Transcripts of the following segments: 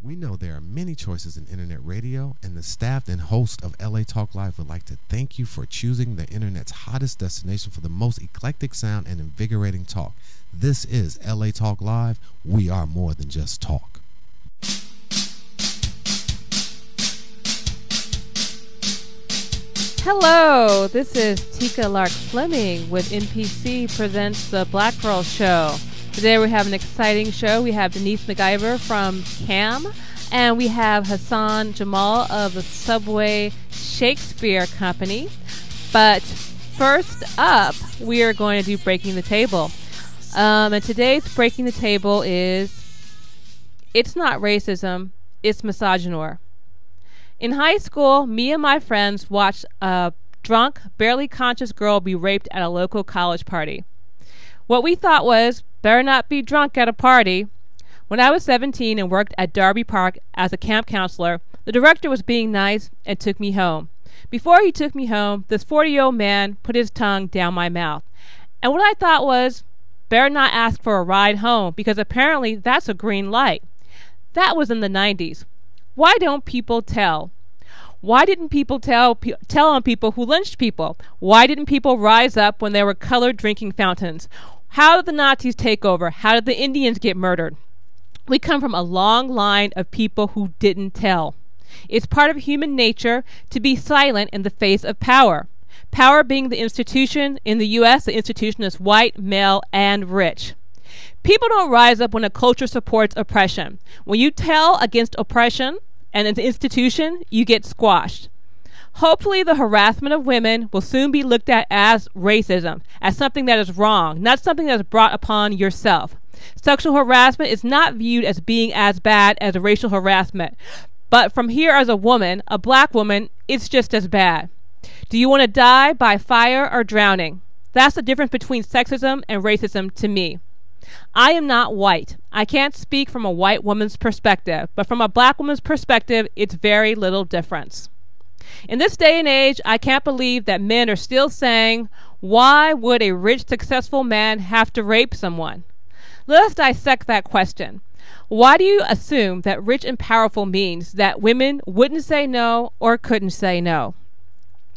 We know there are many choices in internet radio, and the staff and host of LA Talk Live would like to thank you for choosing the internet's hottest destination for the most eclectic sound and invigorating talk. This is LA Talk Live. We are more than just talk. Hello, this is Tika Lark Fleming with MPC Presents the Black Grrrl Show. Today we have an exciting show. We have Denise McIver from CAAM, and we have Hassan Jamal of the Subway Shakespeare Company. But first up, we are going to do Breaking the Table. And today's Breaking the Table is, it's not racism, it's misogynoir. In high school, me and my friends watched a drunk, barely conscious girl be raped at a local college party. What we thought was, better not be drunk at a party. When I was 17 and worked at Darby Park as a camp counselor, the director was being nice and took me home. Before he took me home, this 40-year-old man put his tongue down my mouth. And what I thought was, better not ask for a ride home, because apparently that's a green light. That was in the 90s. Why don't people tell? Why didn't people tell on people who lynched people? Why didn't people rise up when there were colored drinking fountains? How did the Nazis take over? How did the Indians get murdered? We come from a long line of people who didn't tell. It's part of human nature to be silent in the face of power. Power being the institution. In the U.S., the institution is white, male, and rich. People don't rise up when a culture supports oppression. When you tell against oppression and an institution, you get squashed. Hopefully the harassment of women will soon be looked at as racism, as something that is wrong, not something that is brought upon yourself. Sexual harassment is not viewed as being as bad as racial harassment. But from here as a woman, a black woman, it's just as bad. Do you want to die by fire or drowning? That's the difference between sexism and racism to me. I am not white. I can't speak from a white woman's perspective, but from a black woman's perspective, it's very little difference. In this day and age, I can't believe that men are still saying, why would a rich, successful man have to rape someone? Let us dissect that question. Why do you assume that rich and powerful means that women wouldn't say no or couldn't say no?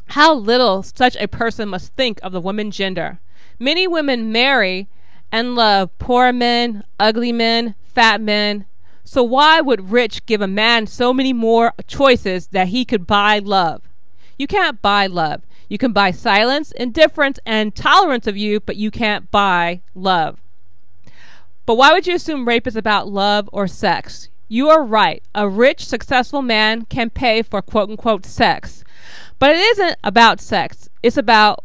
How little such a person must think of the woman's gender. Many women marry and love poor men, ugly men, fat men. So why would rich give a man so many more choices that he could buy love? You can't buy love. You can buy silence, indifference, and tolerance of you, but you can't buy love. But why would you assume rape is about love or sex? You are right. A rich, successful man can pay for quote-unquote sex. But it isn't about sex. It's about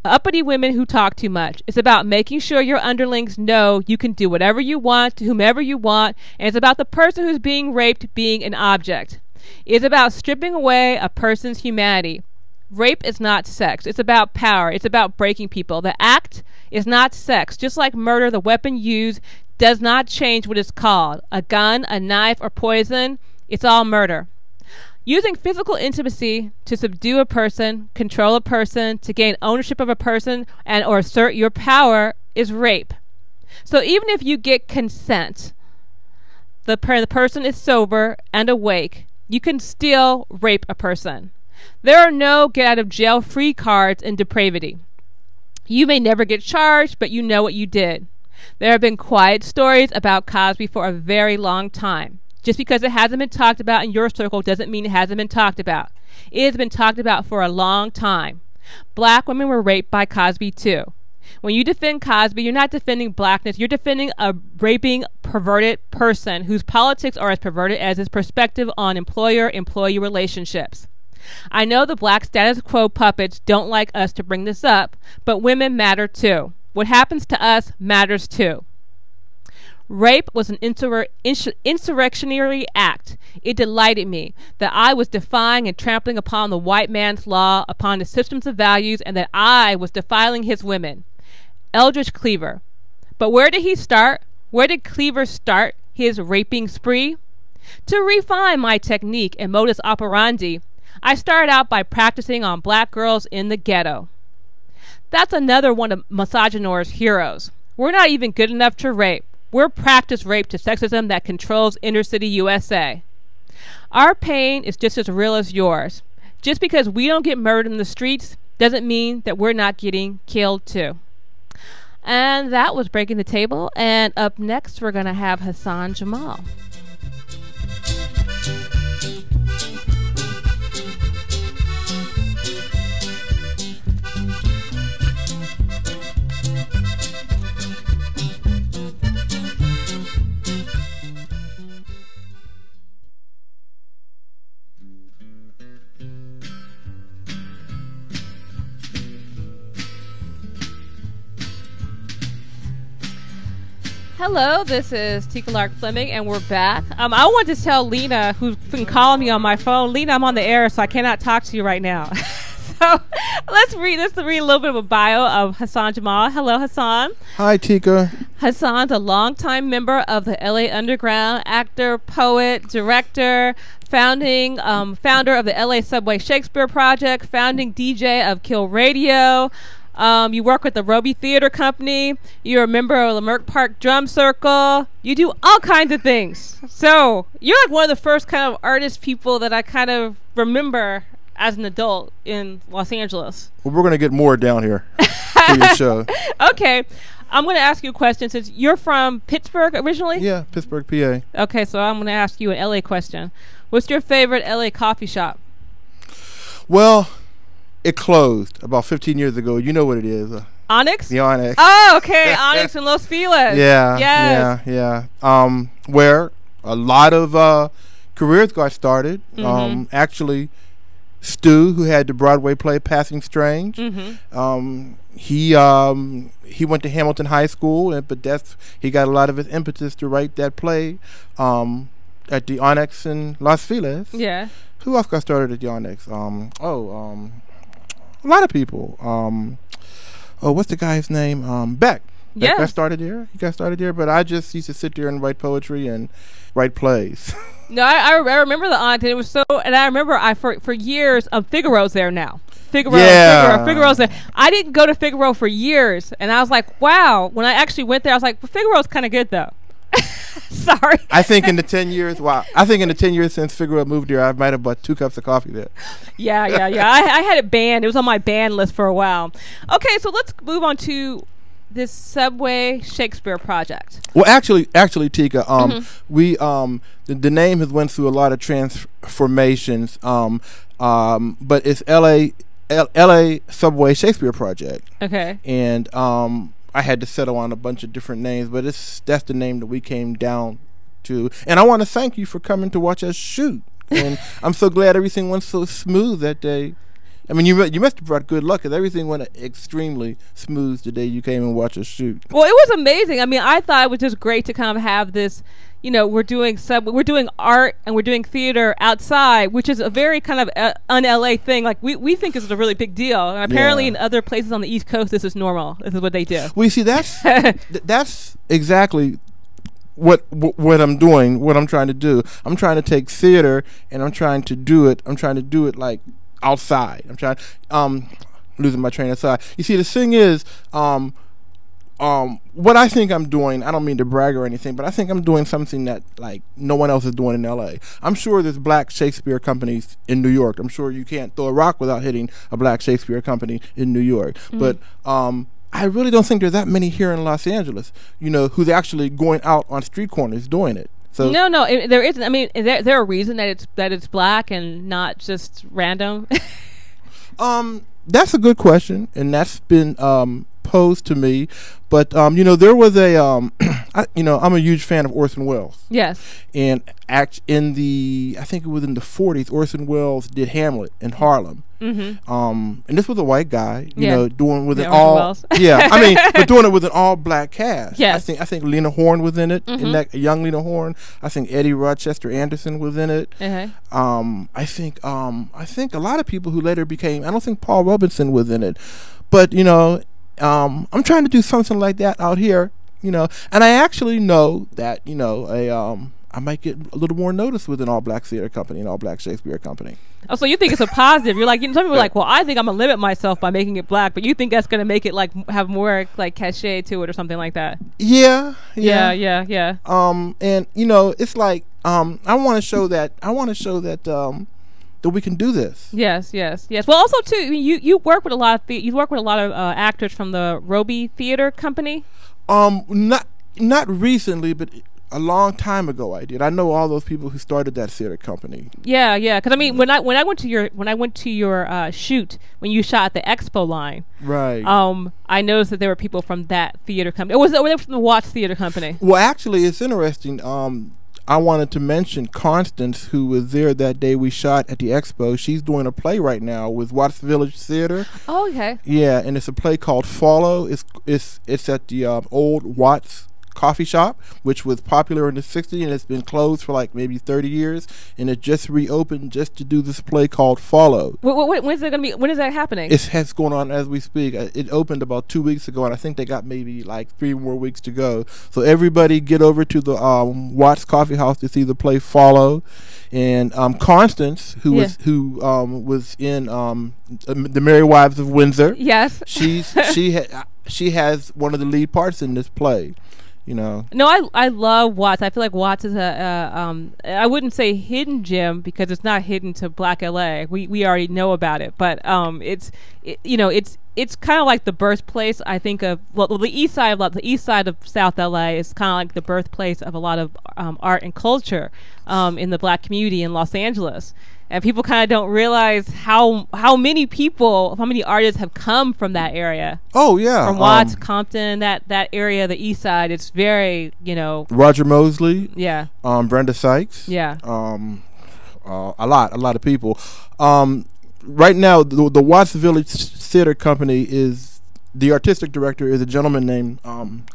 uppity women who talk too much. It's about making sure your underlings know you can do whatever you want to whomever you want, and it's about the person who's being raped being an object. It's about stripping away a person's humanity. Rape is not sex. It's about power. It's about breaking people. The act is not sex. Just like murder, the weapon used does not change what it's called. A gun, a knife, or poison, it's all murder. Using physical intimacy to subdue a person, control a person, to gain ownership of a person, and or assert your power is rape. So even if you get consent, the person is sober and awake, you can still rape a person. There are no get-out-of-jail-free cards in depravity. You may never get charged, but you know what you did. There have been quiet stories about Cosby for a very long time. Just because it hasn't been talked about in your circle doesn't mean it hasn't been talked about. It has been talked about for a long time. Black women were raped by Cosby too. When you defend Cosby, you're not defending blackness. You're defending a raping, perverted person whose politics are as perverted as his perspective on employer-employee relationships. I know the black status quo puppets don't like us to bring this up, but women matter too. What happens to us matters too. Rape was an insurrectionary act. It delighted me that I was defying and trampling upon the white man's law, upon the systems of values, and that I was defiling his women. Eldridge Cleaver. But where did he start? Where did Cleaver start his raping spree? To refine my technique and modus operandi, I started out by practicing on black girls in the ghetto. That's another one of misogynoir's heroes. We're not even good enough to rape. We're practice rape to sexism that controls inner city USA. Our pain is just as real as yours. Just because we don't get murdered in the streets doesn't mean that we're not getting killed too. And that was Breaking the Table. And up next, we're going to have Hassan Jamal. Hello, this is Tika Lark Fleming, and we're back. I wanted to tell Lena, who's been calling me on my phone, Lena, I'm on the air, so I cannot talk to you right now. So let's read a little bit of a bio of Hassan Jamal. Hello, Hassan. Hi, Tika. Hassan's a longtime member of the LA Underground, actor, poet, director, founder of the LA Subway Shakespeare Project, founding DJ of Kill Radio. You work with the Roby Theater Company. You're a member of the Merck Park Drum Circle. You do all kinds of things. So you're like one of the first kind of artist people that I kind of remember as an adult in Los Angeles. Well, we're going to get more down here for your show. Okay. I'm going to ask you a question since you're from Pittsburgh originally? Yeah, Pittsburgh, PA. Okay, so I'm going to ask you an LA question. What's your favorite LA coffee shop? Well, it closed about 15 years ago. You know what it is. Onyx? The Onyx. Oh, okay. Onyx in Los Feliz. Yeah. Yes. Yeah. Where a lot of careers got started. Mm-hmm. Actually, Stu, who had the Broadway play Passing Strange, Mm-hmm. he went to Hamilton High School, but he got a lot of his impetus to write that play at the Onyx in Los Feliz. Yeah. Who else got started at the Onyx? A lot of people. What's the guy's name? Beck. Yeah. Beck got started there. He got started there, but I just used to sit there and write poetry and write plays. No, I remember the Onyx, and it was so. And I remember for years, Figaro's there now. Figaro's there. I didn't go to Figaro for years, and I was like, wow. When I actually went there, I was like, well, Figaro's kind of good though. Sorry. I think in the 10 years since Figaro moved here, I might have bought 2 cups of coffee there. Yeah. I had it banned. It was on my ban list for a while. Okay, so let's move on to this Subway Shakespeare project. Well, actually, Tika, we the name has went through a lot of transformations. But it's LA Subway Shakespeare Project. Okay. And I had to settle on a bunch of different names, but that's the name that we came down to. And I want to thank you for coming to watch us shoot. And I'm so glad everything went so smooth that day. I mean, you must have brought good luck, because everything went extremely smooth the day you came and watched us shoot. Well, it was amazing. I mean, I thought it was just great to kind of have this. You know, we're doing art and we're doing theater outside, which is a very kind of un-LA thing. Like we think this is a really big deal, and apparently in other places on the East Coast, this is normal. This is what they do. Well, you see, that's exactly what I'm doing. What I'm trying to do. I'm trying to take theater and I'm trying to do it like outside. I'm trying. Losing my train of thought. You see, the thing is, what I think I'm doing, I don't mean to brag or anything, but I think I'm doing something that like no one else is doing in LA. I'm sure there's black Shakespeare companies in New York. I'm sure you can't throw a rock without hitting a black Shakespeare company in New York. Mm-hmm. But I really don't think there's that many here in Los Angeles, who's actually going out on street corners doing it. So no, there isn't. I mean, is there a reason that it's black and not just random? That's a good question, and that's been posed to me. But there was I'm a huge fan of Orson Welles. Yes. And I think it was in the 40s, Orson Welles did Hamlet in Harlem. Mm-hmm. And this was a white guy, doing with it all. But doing it with an all black cast. Yes. I think Lena Horne was in it, mm-hmm. in that young Lena Horne. I think Eddie Rochester Anderson was in it. Okay. I think a lot of people who later became. I don't think Paul Robinson was in it, but I'm trying to do something like that out here, and I actually know that I might get a little more notice with an all-black theater company, an all-black Shakespeare company. Oh, so you think it's a positive? You're like, some people are like, well, I think I'm gonna limit myself by making it black, but you think that's gonna make it like have more like cachet to it or something like that? Yeah. Yeah. And it's like I want to show that. That we can do this. Yes. Well, also too, I mean, you work with a lot of actors from the Roby Theater Company. Not recently, but a long time ago I did. I know all those people who started that theater company. Yeah. Because I mean, when I went to your shoot when you shot at the Expo line, right? I noticed that there were people from that theater company. Or they were from the Watts Theater Company? Well, actually, it's interesting. I wanted to mention Constance, who was there that day we shot at the Expo. She's doing a play right now with Watts Village Theater. Oh, okay. Yeah, and it's a play called Follow. It's at the old Watts coffee shop, which was popular in the 60s, and it's been closed for like maybe 30 years, and it just reopened just to do this play called Follow. When is that happening? It has going on as we speak. It opened about 2 weeks ago, and I think they got maybe like 3 more weeks to go. So everybody get over to the Watts Coffee House to see the play Follow. And Constance, who was in the Merry Wives of Windsor. Yes. She has one of the lead parts in this play. You know. No, I love Watts. I feel like Watts is I wouldn't say hidden gem because it's not hidden to Black LA. We already know about it, but it's kind of like the birthplace. I think of the east side of South LA is kind of like the birthplace of a lot of art and culture in the Black community in Los Angeles. And people kind of don't realize how many artists have come from that area. Oh yeah, from Watts, Compton, that area, the East Side. It's very, Roger Mosley. Yeah. Brenda Sykes. Yeah. A lot of people. Right now, the Watts Village Theater Company is the artistic director is a gentleman named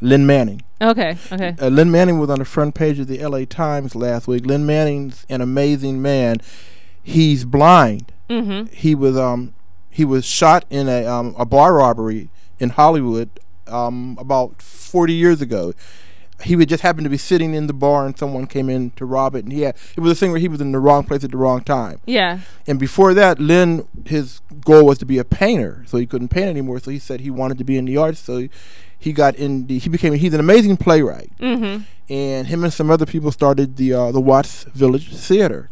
Lynn Manning. Okay. Lynn Manning was on the front page of the LA Times last week. Lynn Manning's an amazing man. He's blind. Mm-hmm. He was shot in a bar robbery in Hollywood about 40 years ago. He would just happen to be sitting in the bar and someone came in to rob it, and it was a thing where he was in the wrong place at the wrong time. Yeah. And before that, Lynn, his goal was to be a painter, so he couldn't paint anymore. So he said he wanted to be in the arts. So he's an amazing playwright. Mm-hmm. And him and some other people started the Watts Village Theater.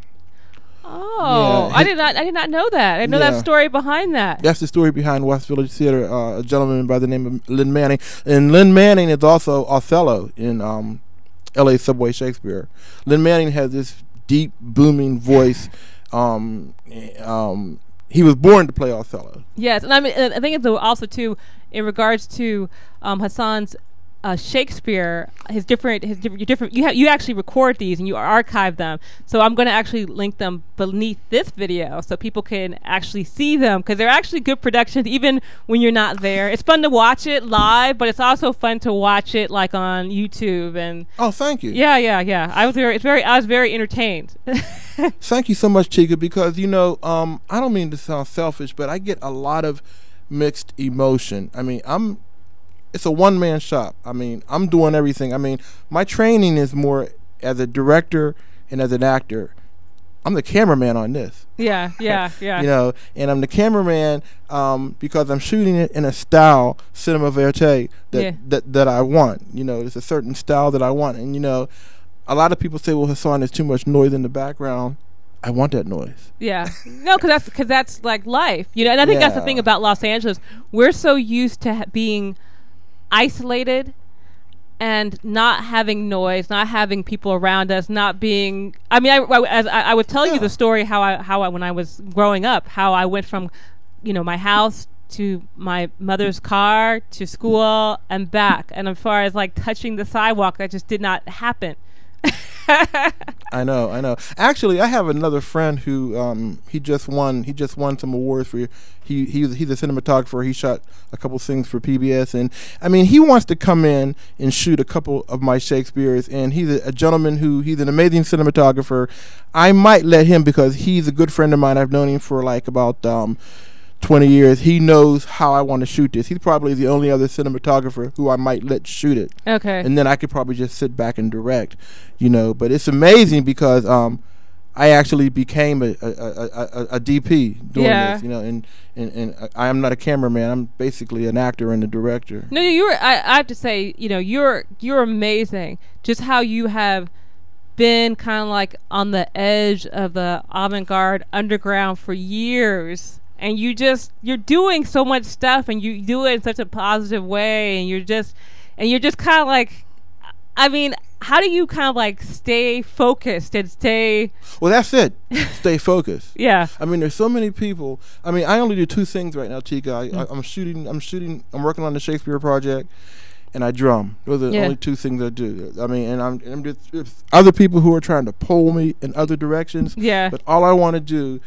Oh, yeah. I did not know that. I didn't know that story behind that. That's the story behind Watts Village Theater. A gentleman by the name of Lynn Manning, and Lynn Manning is also Othello in L.A. Subway Shakespeare. Lynn Manning has this deep, booming voice. He was born to play Othello. Yes, and I think it's also too in regards to Hassan's. Shakespeare, his different. You actually record these and you archive them. So I'm going to actually link them beneath this video so people can actually see them because they're actually good productions even when you're not there. It's fun to watch it live, but it's also fun to watch it like on YouTube and. Oh, thank you. Yeah. I was very entertained. Thank you so much, Chica, because I don't mean to sound selfish, but I get a lot of mixed emotion. I mean, it's a one-man shop. I mean, I'm doing everything. I mean, my training is more as a director and as an actor. I'm the cameraman on this. Yeah. And I'm the cameraman because I'm shooting it in a style, cinema verite, that I want. There's a certain style that I want. And, a lot of people say, well, Hassan, there's too much noise in the background. I want that noise. Yeah. No, because that's like life. And I think that's the thing about Los Angeles. We're so used to being isolated and not having noise, not having people around us, not being. I mean, I would tell you the story how I when I was growing up, how I went from, my house to my mother's car to school and back, and as far as like touching the sidewalk, that just did not happen. I know. Actually, I have another friend who he just won some awards for. He's a cinematographer. He shot a couple things for PBS, and I mean he wants to come in and shoot a couple of my Shakespeare's. And he's a gentleman he's an amazing cinematographer. I might let him because he's a good friend of mine. I've known him for like about 20 years. He knows how I want to shoot this. He's probably the only other cinematographer who I might let shoot it. Okay. And then I could probably just sit back and direct, But it's amazing because I actually became a DP doing this, and I am not a cameraman. I'm basically an actor and a director. No, I have to say, you're amazing. Just how you have been kind of like on the edge of the avant-garde underground for years, and you're doing so much stuff, and you do it in such a positive way, and you're just kind of like, I mean, how do you kind of like stay focused and stay? Well, that's it. Stay focused. Yeah. I mean, there's so many people. I mean, I only do two things right now, Tika. I'm working on the Shakespeare project, and I drum. Those are the only two things I do. I mean, and I'm just, there's other people who are trying to pull me in other directions. Yeah. But all I want to do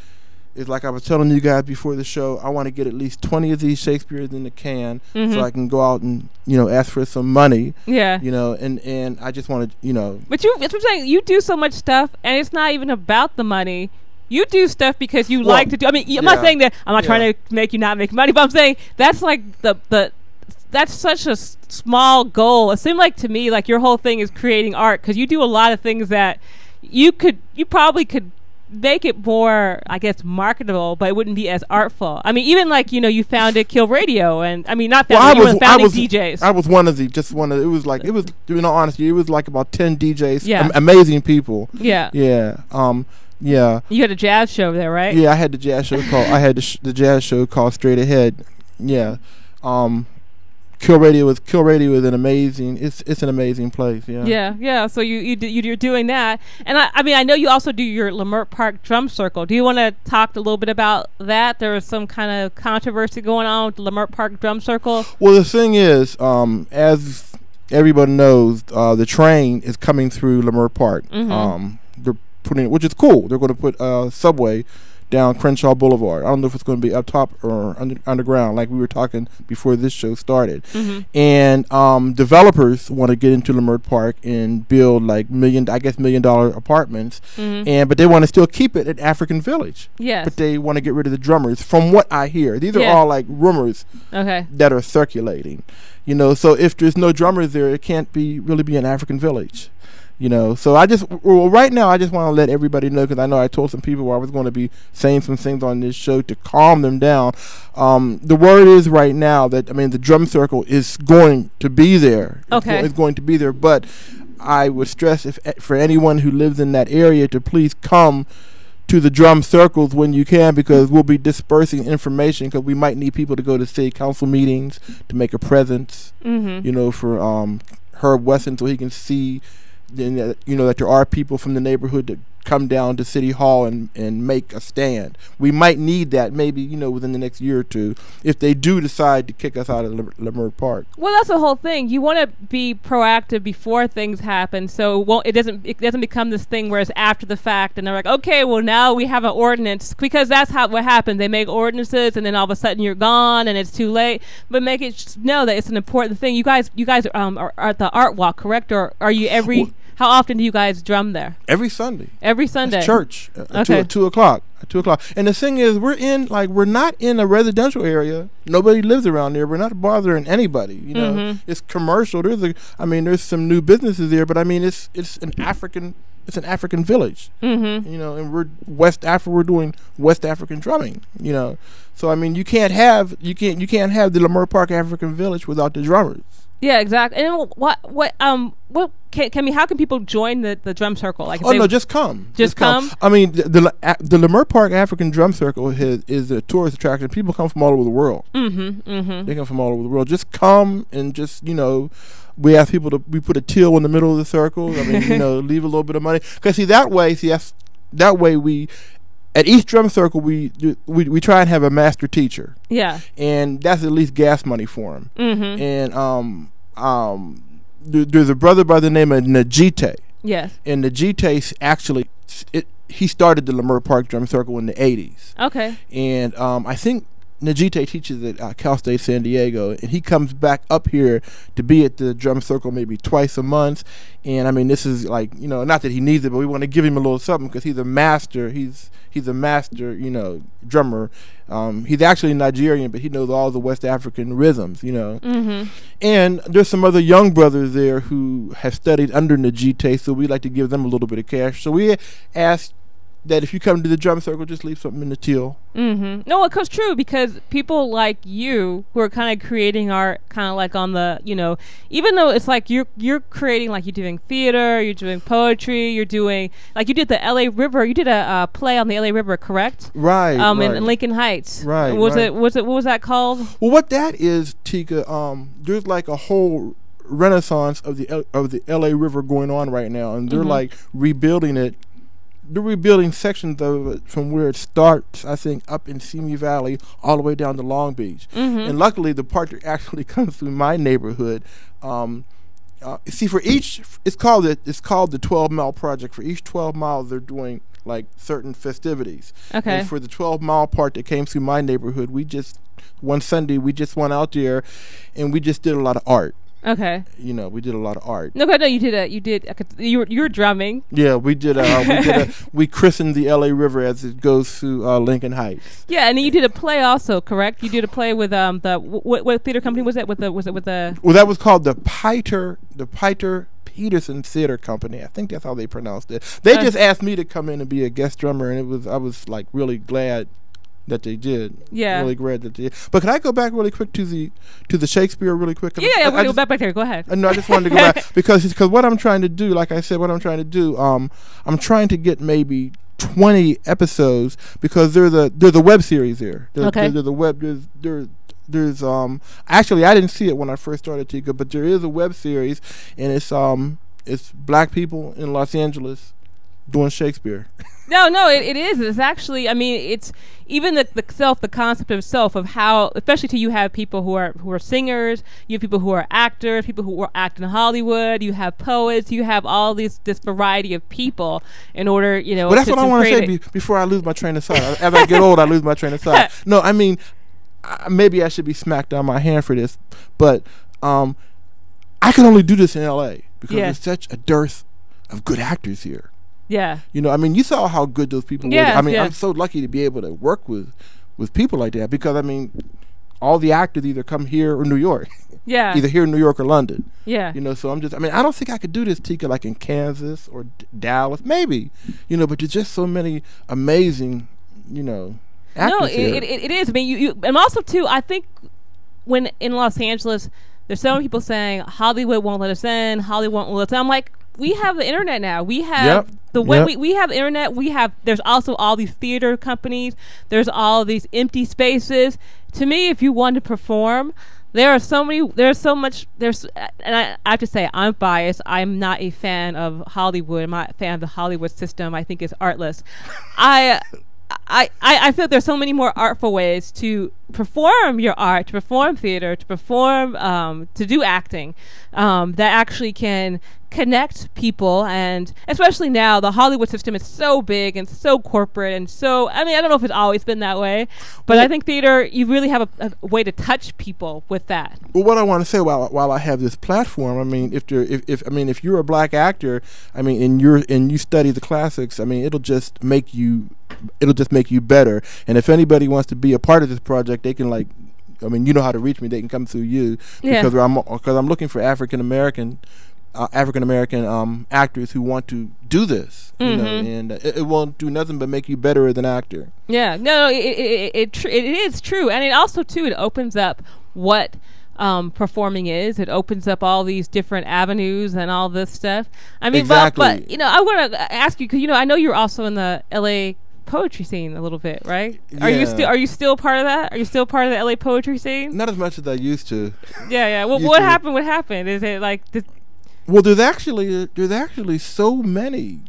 is, like I was telling you guys before the show, I want to get at least 20 of these Shakespeares in the can, so I can go out and, ask for some money. Yeah. And I just want to, But that's what I'm saying. You do so much stuff, and it's not even about the money. You do stuff because you like to do. I mean, I'm not saying that. I'm not trying to make you not make money, but I'm saying that's like that's such a small goal. It seemed like to me like your whole thing is creating art, because you do a lot of things that you probably could make it more, I guess, marketable, but it wouldn't be as artful. I mean, even like you founded Kill Radio, and I mean not founded, you were founding DJs. I was one of the it was like, it was, in all honesty, it was like about 10 DJs, Yeah. Amazing people. Yeah. Yeah. Yeah. You had a jazz show there, right? Yeah, I had the jazz show called the jazz show called Straight Ahead. Yeah. Kill Radio is an amazing. It's an amazing place. Yeah. Yeah. So you're doing that, and I mean I know you also do your Leimert Park Drum Circle. Do you want to talk a little bit about that? There was some kind of controversy going on with the Leimert Park Drum Circle. Well, the thing is, as everybody knows, the train is coming through Leimert Park. They're putting, which is cool. They're going to put a subway down Crenshaw Boulevard. I don't know if it's going to be up top or underground, like we were talking before this show started. And developers want to get into Leimert Park and build like $1 million apartments, but they want to still keep it an African village. Yes. But they want to get rid of the drummers, from what I hear. These are all like rumors that are circulating. So if there's no drummers there, it can't really be an African village. So right now I just want to let everybody know, because I know I told some people I was going to be saying some things on this show to calm them down. The word is right now that, the drum circle is going to be there. It's going to be there, but I would stress, for anyone who lives in that area, to please come to the drum circles when you can, because we'll be dispersing information, because we might need people to go to city council meetings to make a presence, for Herb Wesson, so he can see that there are people from the neighborhood that come down to City Hall and make a stand. We might need that maybe, within the next year or two, if they do decide to kick us out of Leimert Park. Well, that's the whole thing. You want to be proactive before things happen, so it doesn't become this thing where it's after the fact and they're like, okay, well now we have an ordinance, because that's what happens. They make ordinances and then all of a sudden you're gone and it's too late. But make it know that it's an important thing. You guys are at the Art Walk, correct? Or are you how often do you guys drum there? Every Sunday. Every Sunday. It's church. At 2 o'clock. At 2 o'clock. And the thing is, we're not in a residential area. Nobody lives around there. We're not bothering anybody. It's commercial. There's some new businesses there, but it's an African village. And we're West Africa. We're doing West African drumming. So you can't have the Leimert Park African Village without the drummers. Yeah, exactly. And how can people join the drum circle? Like, just come. Just come. The Leimert Park African Drum Circle is a tourist attraction. People come from all over the world. They come from all over the world. Just come and just we ask people we put a till in the middle of the circle. Leave a little bit of money, because that way we. At each drum circle, we try and have a master teacher. Yeah. And that's at least gas money for him. And there's a brother by the name of Najite. Yes. And Najite actually, he started the Leimert Park Drum Circle in the 80s. Okay. And I think Najite teaches at Cal State San Diego, and he comes back up here to be at the drum circle maybe twice a month. And this is like, not that he needs it, but we want to give him a little something, because he's a master. He's a master, drummer. He's actually Nigerian, but he knows all the West African rhythms, And there's some other young brothers there who have studied under Najite, so we like to give them a little bit of cash. So we ask that if you come to the drum circle, just leave something in the till. Mm-hmm. No, it goes true because people like you who are kind of creating art, kind of like on the, even though it's like you're creating, like you're doing theater, you're doing poetry, you're doing, like you did the L.A. River, you did a play on the L.A. River, correct? Right. In Lincoln Heights. Right. What was that called? Well, what that is, Tika, there's like a whole renaissance of the L.A. River going on right now, and they're like rebuilding it. They're rebuilding sections of it from where it starts, I think, up in Simi Valley all the way down to Long Beach. And luckily, the part that actually comes through my neighborhood. See, for each, it's called the 12-mile project. For each 12 miles, they're doing like certain festivities. Okay. And for the 12-mile part that came through my neighborhood, one Sunday we just went out there, and we just did a lot of art. Okay. We did a lot of art. No, you were drumming. Yeah, we did. We christened the L.A. River as it goes through Lincoln Heights. Yeah, and then you did a play also, correct? You did a play with what theater company was it? Was it with the? Well, that was called the Piter Peterson Theater Company. I think that's how they pronounced it. They just asked me to come in and be a guest drummer, and I was like really glad that they did. Yeah. Really glad that they did. But can I go back really quick to the Shakespeare really quick? Yeah, we'll go back there. Go ahead. No, I just wanted to go back because what I'm trying to do, like I said, I'm trying to get maybe 20 episodes because there's a web series there. Okay. There's actually I didn't see it when I first started, Tika, but there is a web series, and it's black people in Los Angeles doing Shakespeare. No, it is. It's actually, I mean, it's even the concept of self of how, especially to you have people who are singers, you have people who are actors, people who act in Hollywood, you have poets, you have all this variety of people in order, Well, that's what I want to say before I lose my train of thought. As I get old, I lose my train of thought. No, I mean, maybe I should be smacked on my hand for this, but I can only do this in L.A. because there's such a dearth of good actors here. Yeah. I mean, you saw how good those people were. I mean, I'm so lucky to be able to work with people like that because, I mean, all the actors either come here or New York. Yeah. Either here in New York or London. Yeah. So I don't think I could do this, Tika, like in Kansas or Dallas. Maybe. But there's just so many amazing, actors here. It is. I mean, you and also, too, I think when in Los Angeles, there's so many people saying Hollywood won't let us in, Hollywood won't let us in. I'm like, we have the internet now. We have we have the internet. There's also all these theater companies. There's all these empty spaces. To me, if you want to perform, there's so much, and I have to say, I'm biased. I'm not a fan of Hollywood. I'm not a fan of the Hollywood system. I think it's artless. I feel there's so many more artful ways to perform your art, to perform theater, to perform, to do acting, that actually can connect people. And especially now, the Hollywood system is so big and so corporate and so, I mean, I don't know if it's always been that way, but I think theater, you really have a way to touch people with that. Well, what I want to say while I have this platform, I mean, if you're a black actor, I mean, and you study the classics, I mean, it'll just make you better. And if anybody wants to be a part of this project, they can you know how to reach me. They can come through you because I'm looking for African American actors who want to do this, and it won't do nothing but make you better as an actor. Yeah, no, it is true, and it also too it opens up what performing is. It opens up all these different avenues and all this stuff. I mean, exactly. but I want to ask you because I know you're also in the LA poetry scene a little bit, right? Yeah. Are you still part of that? Are you still part of the LA poetry scene? Not as much as I used to. Yeah. Well, what happened? What happened? Is it like this? Well, there's actually so many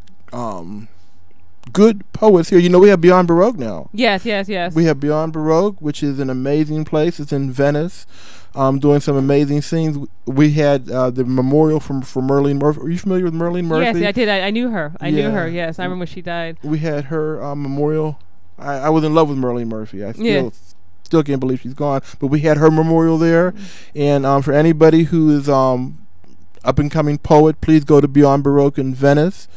good poets here. We have Beyond Baroque now. Yes. We have Beyond Baroque, which is an amazing place. It's in Venice, doing some amazing things. We had the memorial for Merlene Murphy. Are you familiar with Merlene Murphy? Yes, I did. I knew her. I knew her. Yes, I remember when she died. We had her memorial. I was in love with Merlene Murphy. I still can't believe she's gone. But we had her memorial there, and for anybody who is up and coming poet, please go to Beyond Baroque in Venice.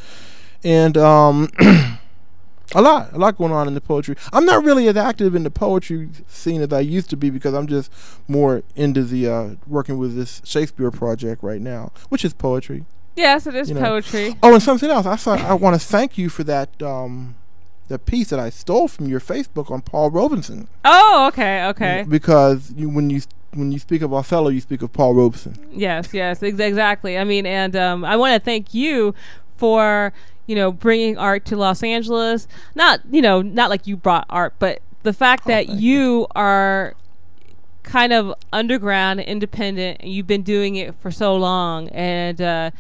And a lot going on in the poetry. I'm not really as active in the poetry scene as I used to be because I'm just more into the working with this Shakespeare project right now, which is poetry. Yes, it is poetry. Oh, and something else. I want to thank you for that the piece that I stole from your Facebook on Paul Robeson. Oh, okay. Because when you speak of Othello, you speak of Paul Robeson. Yes, exactly. I mean, and I want to thank you for bringing art to Los Angeles. Not like you brought art, but the fact that you are kind of underground, independent, and you've been doing it for so long, and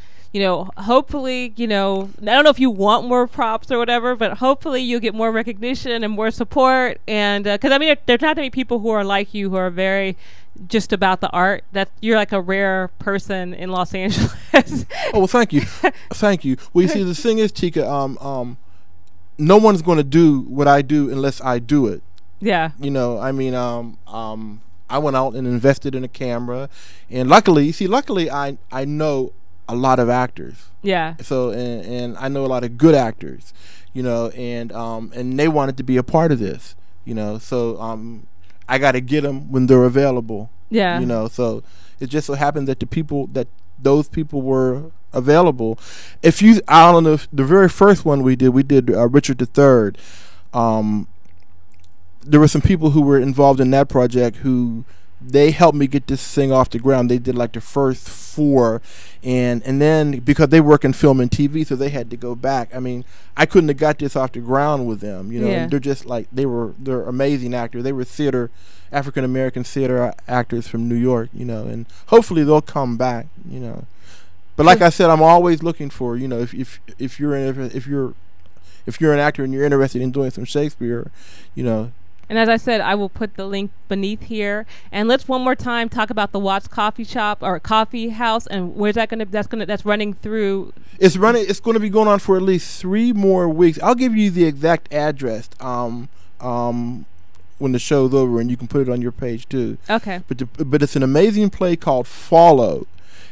hopefully, I don't know if you want more props or whatever, but hopefully you'll get more recognition and more support. And because I mean, there's not many people who are like you, who are very just about the art. That you're like a rare person in Los Angeles. Oh, well, thank you. Well, you see, the thing is, Tika, no one's going to do what I do unless I do it. Yeah. I mean, I went out and invested in a camera, and luckily I know a lot of actors. Yeah. So and I know a lot of good actors, and they wanted to be a part of this, So I got to get them when they're available. Yeah. So it just so happened that those people were available. I don't know if the very first one we did Richard III. There were some people who were involved in that project who they helped me get this thing off the ground. They did like the first 4, and then because they work in film and TV, so they had to go back. I mean, I couldn't have got this off the ground with them. Yeah. They're just like they're amazing actors. They were African American theater actors from New York. And hopefully they'll come back. But like I said, I'm always looking for if you're an actor and you're interested in doing some Shakespeare, And as I said, I will put the link beneath here. And let's one more time talk about the Watts Coffee Shop or Coffee House, and where's that going to? That's running through. It's going to be going on for at least 3 more weeks. I'll give you the exact address when the show's over, and you can put it on your page too. Okay. But it's an amazing play called Follow.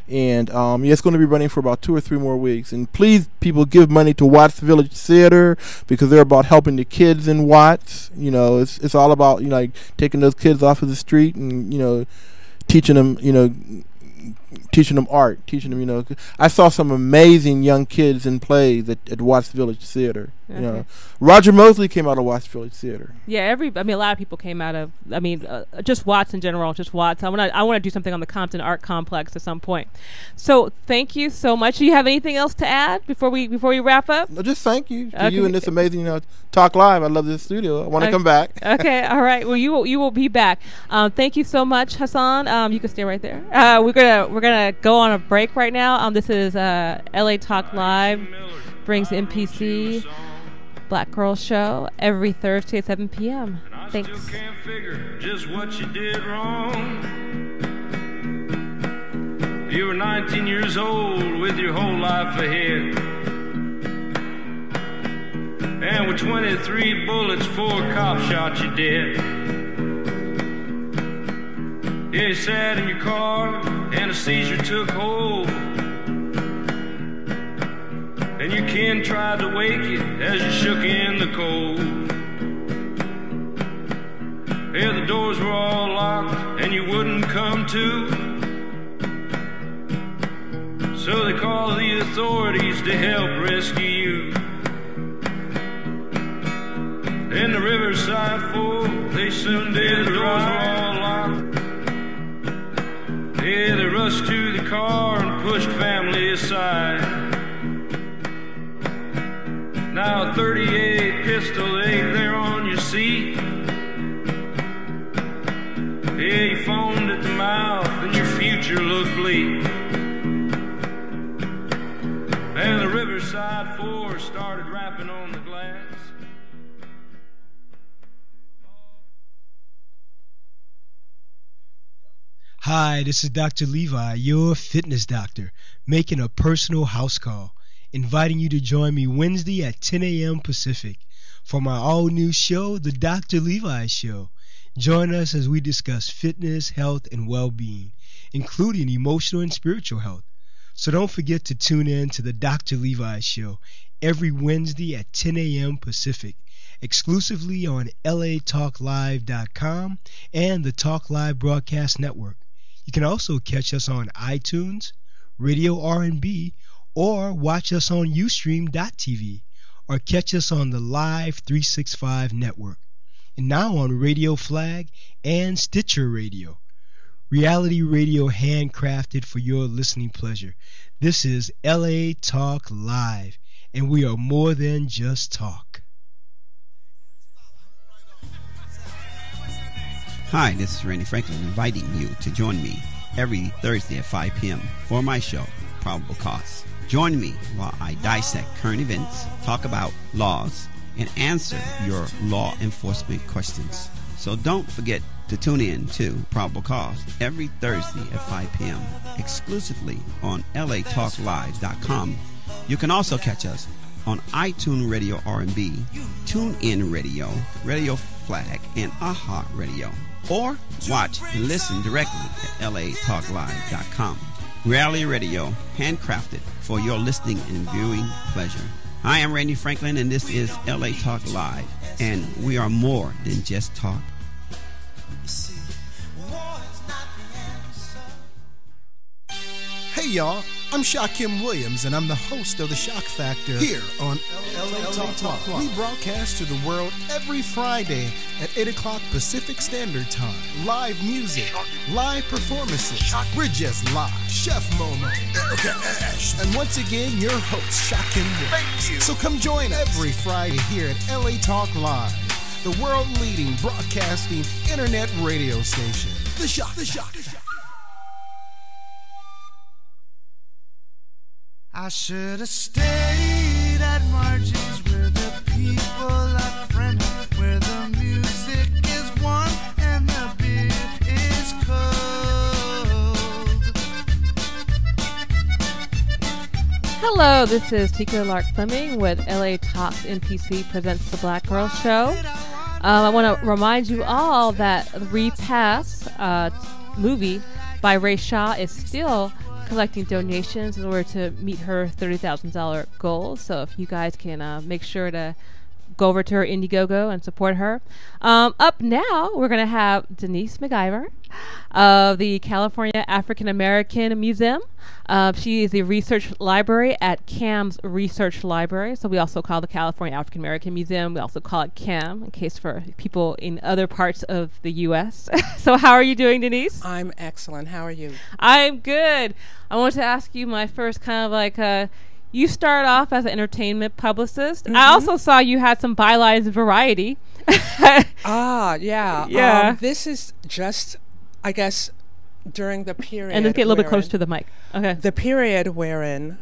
And it's going to be running for about 2 or 3 more weeks. And please, people, give money to Watts Village Theater because they're about helping the kids in Watts. It's all about taking those kids off of the street and teaching them art, I saw some amazing young kids in plays at Watts Village Theater. Okay. Roger Mosley came out of Watts Village Theater. Yeah, a lot of people came out of. Just Watts in general, just Watts. I want to do something on the Compton Art Complex at some point. So thank you so much. Do you have anything else to add before we wrap up? No, just thank you to you and this amazing Talk Live. I love this studio. I want to come back. Okay, all right. Well, you will be back. Thank you so much, Hassan. You can stay right there. We're gonna go on a break right now. This is LA Talk Live brings MPC Black Grrrl show every Thursday at 7 p.m. Thanks. I still can't figure just what you did wrong. You were 19 years old with your whole life ahead, and with 23 bullets, 4 cops shot you dead. Yeah, you sat in your car and a seizure took hold, and your kin tried to wake you as you shook in the cold. Yeah, the doors were all locked and you wouldn't come to, so they called the authorities to help rescue you. In the Riverside 4, they soon did. The doors were all locked. Yeah, they rushed to the car and pushed family aside. Now a 38 pistol ain't there on your seat. Yeah, you foamed at the mouth and your future looked bleak. And the Riverside 4 started rapping on the glass. Hi, this is Dr. Levi, your fitness doctor, making a personal house call, inviting you to join me Wednesday at 10 a.m. Pacific for my all-new show, The Dr. Levi Show. Join us as we discuss fitness, health, and well-being, including emotional and spiritual health. So don't forget to tune in to The Dr. Levi Show every Wednesday at 10 a.m. Pacific, exclusively on latalklive.com and the Talk Live Broadcast Network. You can also catch us on iTunes, Radio R&B, or watch us on Ustream.tv. or catch us on the Live 365 network, and now on Radio Flag and Stitcher Radio. Reality radio handcrafted for your listening pleasure. This is LA Talk Live, and we are more than just talk. Hi, this is Randy Franklin inviting you to join me every Thursday at 5 p.m. for my show, Probable Cause. Join me while I dissect current events, talk about laws, and answer your law enforcement questions. So don't forget to tune in to Probable Cause every Thursday at 5 p.m. exclusively on latalklive.com. You can also catch us on iTunes Radio R&B, TuneIn Radio, Radio Flag, and AHA Radio. Or watch and listen directly at latalklive.com. Reality radio, handcrafted for your listening and viewing pleasure. Hi, I'm Randy Franklin, and this is LA Talk Live, and we are more than just talk. Hey y'all, I'm Shaquem Williams, and I'm the host of The Shock Factor here on LA Talk. We broadcast to the world every Friday at 8 o'clock Pacific Standard Time. Live music, live performances. We're just live. Chef Momo, Erica Ash, and once again, your host, Shaquem Williams. Thank you. So come join every Friday here at LA Talk Live, the world-leading broadcasting internet radio station. The Shock Factor. I should have stayed at Margie's where the people are friendly, where the music is warm and the beer is cold. Hello, this is Tika Lark Fleming with LA Talks MPC Presents The Black Grrrl Show. I want to remind you all that the Repass movie by Ray Shaw is still collecting donations in order to meet her $30,000 goal. So if you guys can make sure to go over to her Indiegogo and support her. Up now, we're going to have Denise McIver of the California African American Museum. She is the research library at CAAM's Research Library. So we also call the California African American Museum. We also call it CAAM in case for people in other parts of the U.S. So how are you doing, Denise? I'm excellent. How are you? I'm good. I want to ask you my first kind of like, you started off as an entertainment publicist. I also saw you had some bylines in Variety. Yeah. Yeah. This is just, I guess, during the period. And let's get a little bit close to the mic. Okay. The period wherein.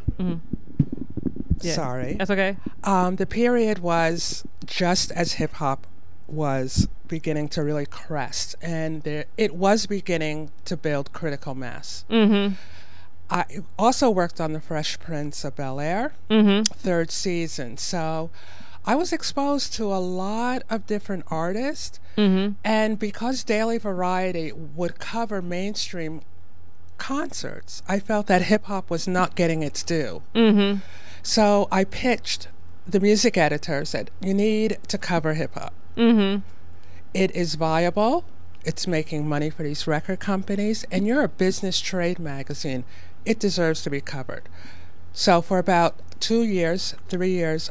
Yeah. Sorry. That's okay. The period was just as hip hop was beginning to really crest, and it was beginning to build critical mass. I also worked on The Fresh Prince of Bel-Air, third season. So I was exposed to a lot of different artists. And because Daily Variety would cover mainstream concerts, I felt that hip-hop was not getting its due. So I pitched the music editors that you need to cover hip-hop. It is viable. It's making money for these record companies. And you're a business trade magazine. It deserves to be covered. So for about 3 years,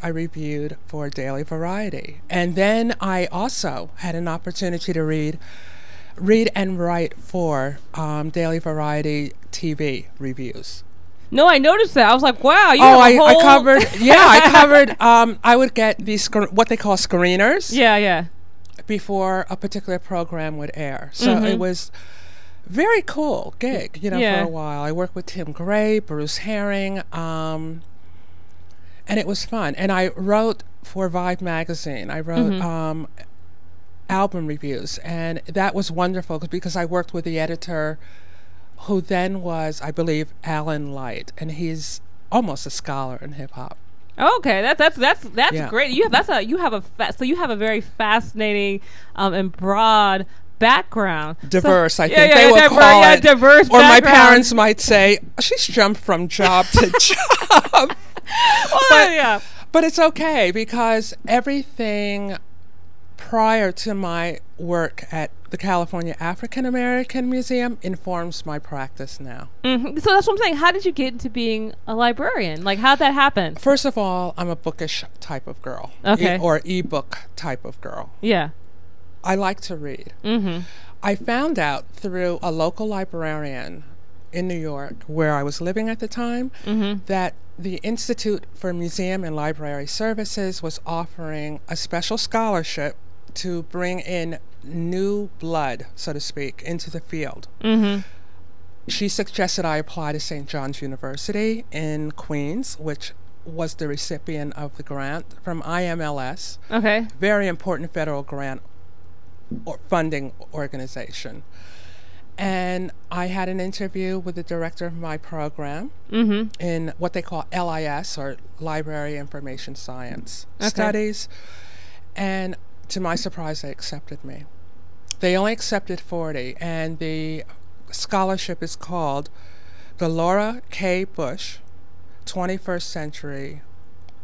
I reviewed for Daily Variety. And then I also had an opportunity to read and write for Daily Variety TV reviews. No, I noticed that. I was like, wow. I covered, I covered, I would get these, what they call screeners. Yeah. Before a particular program would air. So it was very cool gig, for a while. I worked with Tim Gray, Bruce Herring, and it was fun. And I wrote for Vibe magazine. I wrote album reviews, and that was wonderful because I worked with the editor who then was, I believe, Alan Light, and he's almost a scholar in hip hop. Okay, that's great. You have a very fascinating and broad background. Diverse, I think they will call it. Diverse. Or my parents might say, she's jumped from job to job. But it's okay because everything prior to my work at the California African American Museum informs my practice now. Mm-hmm. So that's what I'm saying. How did you get into being a librarian? Like, how'd that happen? First of all, I'm a bookish type of girl. Okay. Or ebook type of girl. Yeah. I like to read. Mm-hmm. I found out through a local librarian in New York, where I was living at the time, that the Institute for Museum and Library Services was offering a special scholarship to bring in new blood, so to speak, into the field. She suggested I apply to St. John's University in Queens, which was the recipient of the grant from IMLS. Okay. Very important federal grant or funding organization. And I had an interview with the director of my program in what they call LIS, or Library Information Science Studies. And to my surprise, they accepted me. They only accepted 40, and the scholarship is called the Laura K. Bush 21st Century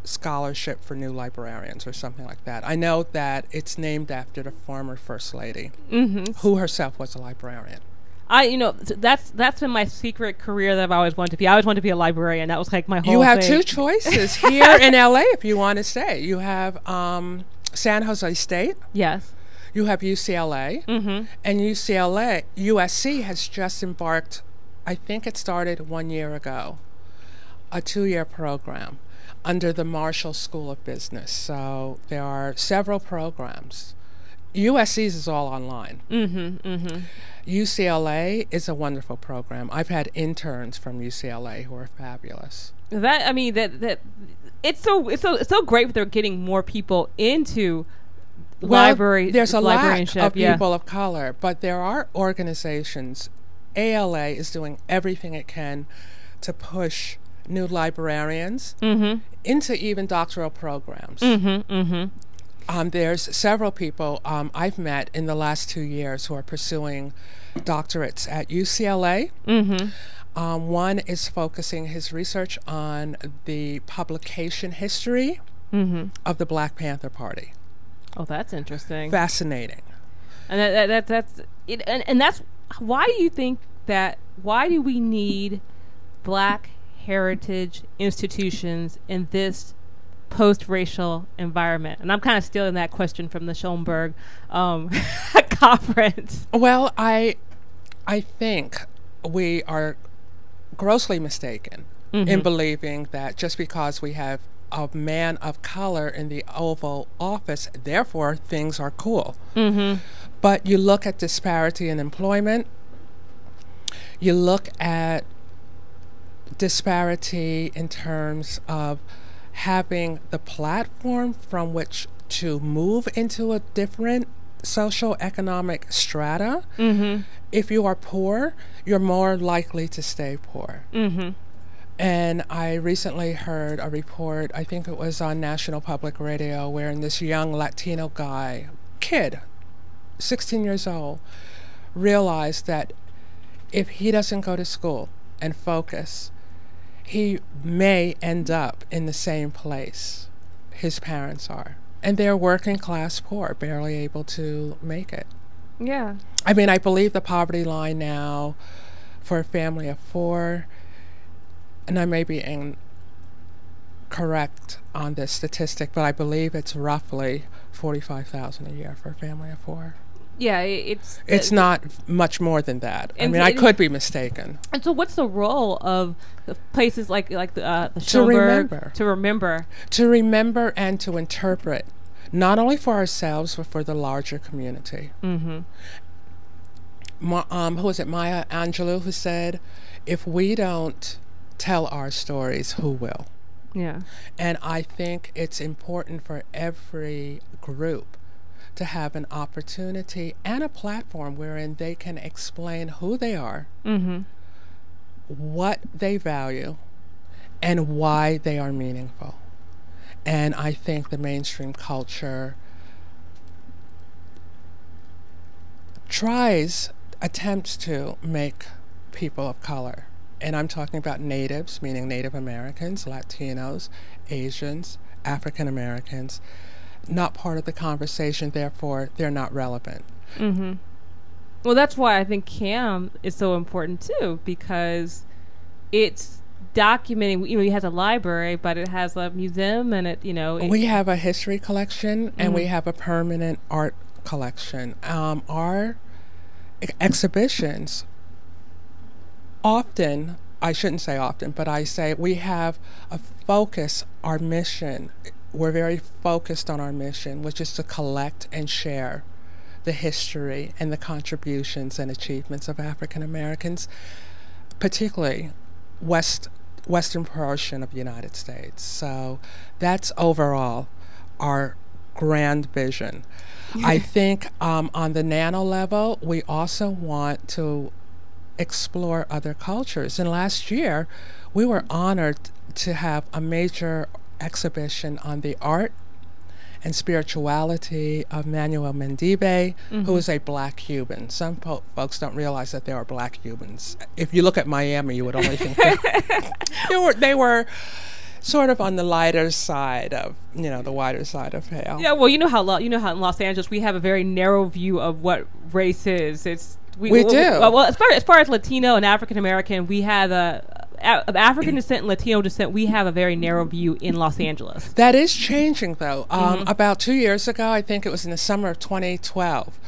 Scholarship for New Librarians, or something like that. I know that it's named after the former First Lady, who herself was a librarian. That's been my secret career that I've always wanted to be. I always wanted to be a librarian. That was like my whole You have thing. two choices here in LA if you want to stay. You have San Jose State. Yes. You have UCLA. And USC has just embarked, I think it started 1 year ago, a 2-year program under the Marshall School of Business. So there are several programs. USC's is all online. UCLA is a wonderful program. I've had interns from UCLA who are fabulous. That it's so great that they're getting more people into library. There's a lack of people of color, but there are organizations. ALA is doing everything it can to push new librarians into even doctoral programs. There's several people I've met in the last 2 years who are pursuing doctorates at UCLA. One is focusing his research on the publication history of the Black Panther Party. Oh, that's interesting. Fascinating. And that's why do you think that? Why do we need Black heritage institutions in this post-racial environment? And I'm kind of stealing that question from the Schoenberg conference. Well, I think we are grossly mistaken in believing that just because we have a man of color in the Oval Office, therefore things are cool. But you look at disparity in employment, you look at disparity in terms of having the platform from which to move into a different social economic strata. If you are poor, you're more likely to stay poor. And I recently heard a report, I think it was on National Public Radio, wherein this young Latino kid, 16 years old, realized that if he doesn't go to school and focus, he may end up in the same place his parents are. And they're working class poor, barely able to make it. Yeah. I mean, I believe the poverty line now for a family of 4, and I may be incorrect on this statistic, but I believe it's roughly $45,000 a year for a family of 4. Yeah, it's not much more than that. I mean, I could be mistaken. And so, what's the role of the places like the Schoenberg to remember and to interpret, not only for ourselves but for the larger community? Who was it? Maya Angelou, who said, "If we don't tell our stories, who will?" Yeah. And I think it's important for every group to have an opportunity and a platform wherein they can explain who they are, what they value, and why they are meaningful. And I think the mainstream culture attempts to make people of color, and I'm talking about natives, meaning Native Americans, Latinos, Asians, African Americans, not part of the conversation, therefore they're not relevant. Well, that's why I think CAAM is so important too, because it's documenting. It has a library, but it has a museum, and we have a history collection, and we have a permanent art collection. Our exhibitions often, I shouldn't say often, but I say we have a focus, our mission. We're very focused on our mission, which is to collect and share the history and the contributions and achievements of African Americans, particularly western portion of the United States. So that's overall our grand vision. I think on the nano level, we also want to explore other cultures. And last year, we were honored to have a major exhibition on the art and spirituality of Manuel Mendive, who is a black Cuban. Some folks don't realize that there are black Cubans. If you look at Miami, you would only think they were sort of on the lighter side of, the wider side of hell. Yeah, well, you know how in Los Angeles we have a very narrow view of what race is. We do. Well, as far as Latino and African American, we have of African descent and Latino descent, we have a very narrow view in Los Angeles. That is changing, though. About 2 years ago, I think it was in the summer of 2012,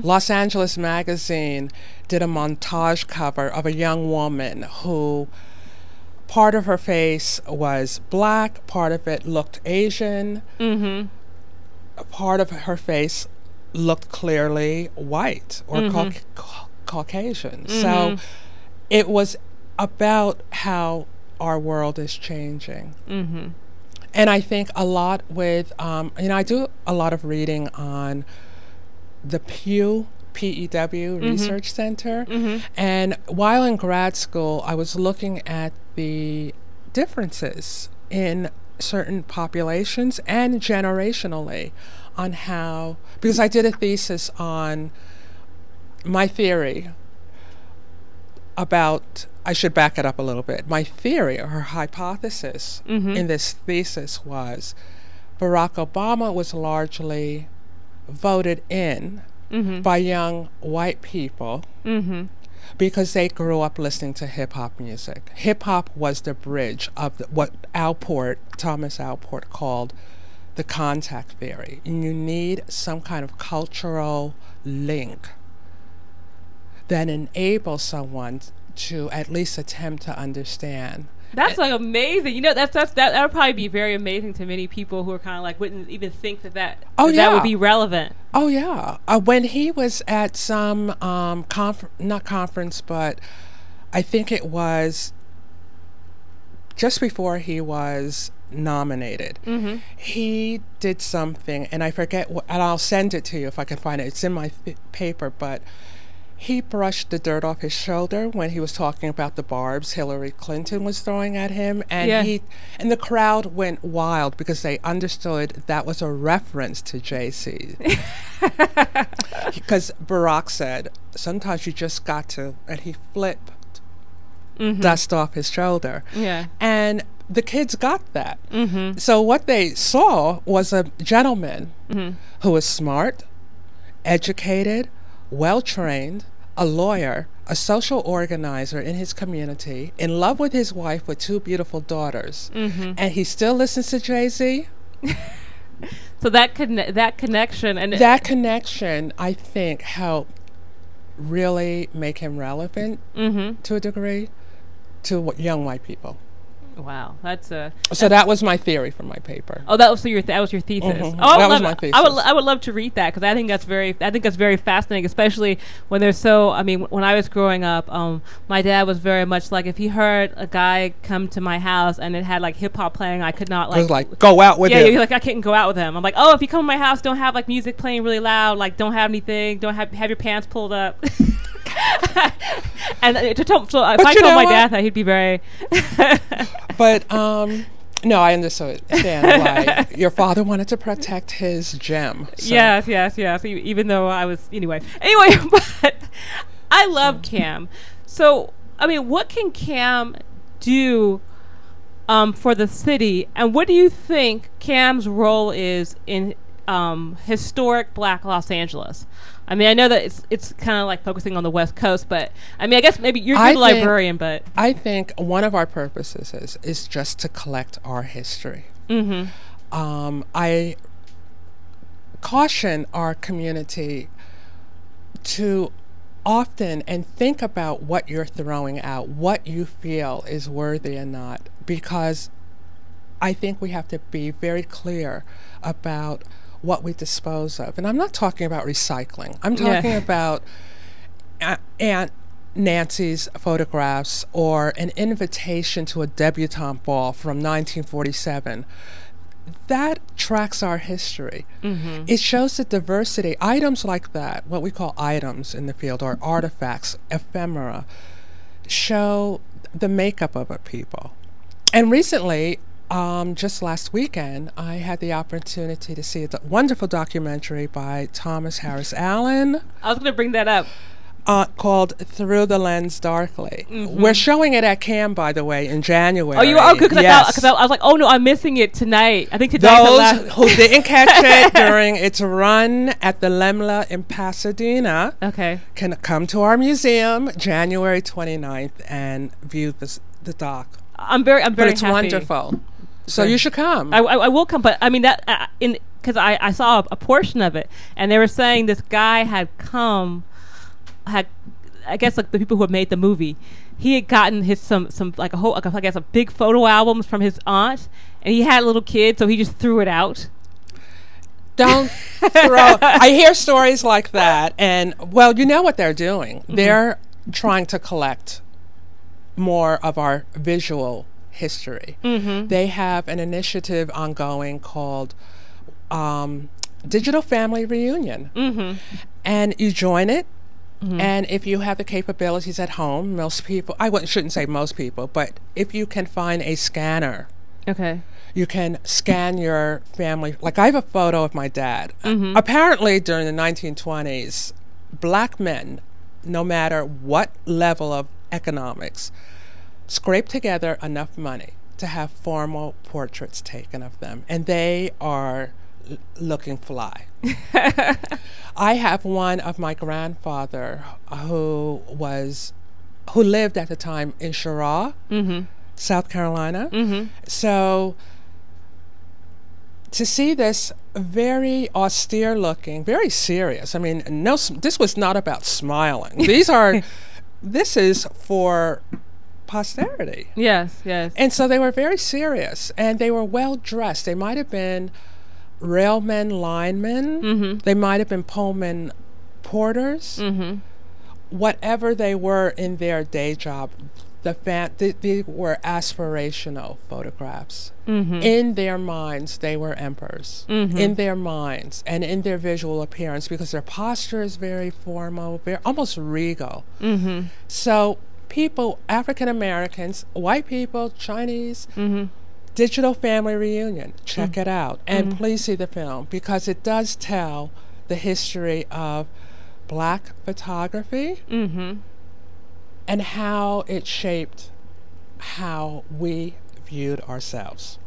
Los Angeles Magazine did a montage cover of a young woman who part of her face was black, part of it looked Asian, part of her face looked clearly white or Caucasian. So it was about how our world is changing. And I think a lot with, I do a lot of reading on the Pew, P-E-W, Research Center. And while in grad school, I was looking at the differences in certain populations and generationally on how, because I did a thesis on my theory about, I should back it up a little bit. My theory or hypothesis in this thesis was Barack Obama was largely voted in by young white people because they grew up listening to hip-hop music. Hip-hop was the bridge of what Thomas Alport called the contact theory. And you need some kind of cultural link that enables someone to at least attempt to understand. That's like amazing. That would probably be very amazing to many people who are kind of like wouldn't even think that would be relevant. Oh yeah. When he was at some not conference, but I think it was just before he was nominated. He did something, and I forget and I'll send it to you if I can find it. It's in my paper, but he brushed the dirt off his shoulder when he was talking about the barbs Hillary Clinton was throwing at him, and and the crowd went wild because they understood that was a reference to JC. Because Barack said, sometimes you just got to, and he flipped dust off his shoulder. And the kids got that. So what they saw was a gentleman who was smart, educated, well-trained, a lawyer, a social organizer in his community, in love with his wife with 2 beautiful daughters, and he still listens to Jay-Z. So that connection, I think, helped really make him relevant to a degree to young white people. Wow, so that was my theory for my paper. Oh, that was your thesis. Oh, that was my thesis. I would love to read that because I think that's very fascinating, especially when they're so. I mean, when I was growing up, my dad was very much like if he heard a guy come to my house and it had like hip hop playing, I could not like. It was like go out with him. Yeah, like I couldn't go out with him. I'm like, oh, if you come to my house, don't have like music playing really loud. Like, don't have anything. Don't have your pants pulled up. And if I told my dad that, he'd be very. But no, I understand why your father wanted to protect his gem. So. Yes. Even though I was anyway, but I love CAAM. So I mean, what can CAAM do for the city, and what do you think CAAM's role is in historic Black Los Angeles? I mean, I know that it's kind of like focusing on the West Coast, but I mean, I guess maybe you're the librarian, but I think one of our purposes is just to collect our history. I caution our community to often and think about what you're throwing out, what you feel is worthy and not, because I think we have to be very clear about what we dispose of. And I'm not talking about recycling. I'm talking about Aunt Nancy's photographs or an invitation to a debutante ball from 1947. That tracks our history. It shows the diversity. Items like that, what we call items in the field, or artifacts, ephemera, show the makeup of a people. And recently, just last weekend, I had the opportunity to see a wonderful documentary by Thomas Harris Allen. I was going to bring that up. Called Through the Lens Darkly. We're showing it at CAAM, by the way, in January. Oh, you are? Good, because I was like, oh no, I'm missing it tonight. I think tonight. Those who didn't catch it during its run at the Lemla in Pasadena can come to our museum January 29th and view the doc. I'm very but it's happy. Wonderful. So you should come. I will come, but I mean that because I saw a portion of it, and they were saying this guy had I guess like the people who had made the movie, he had gotten some like I guess a big photo albums from his aunt, and he had a little kid, so he just threw it out. Don't throw. I hear stories like that, and well, you know what they're doing. They're trying to collect more of our visual history. They have an initiative ongoing called Digital Family Reunion, and you join it. And if you have the capabilities at home, most people, shouldn't say most people, but if you can find a scanner, you can scan your family. Like I have a photo of my dad. Apparently during the 1920s, black men, no matter what level of economics, scraped together enough money to have formal portraits taken of them. And they are looking fly. I have one of my grandfather who lived at the time in Shara, South Carolina. So to see this very austere looking, very serious. I mean, no, this was not about smiling. This is for posterity. Yes. And so they were very serious, and they were well dressed. They might have been railmen, linemen. They might have been Pullman porters. Whatever they were in their day job, they were aspirational photographs. In their minds, they were emperors. In their minds and in their visual appearance, because their posture is very formal, very almost regal. So people, African Americans, white people, Chinese, Digital Family Reunion. Check it out. And please see the film, because it does tell the history of black photography and how it shaped how we viewed ourselves.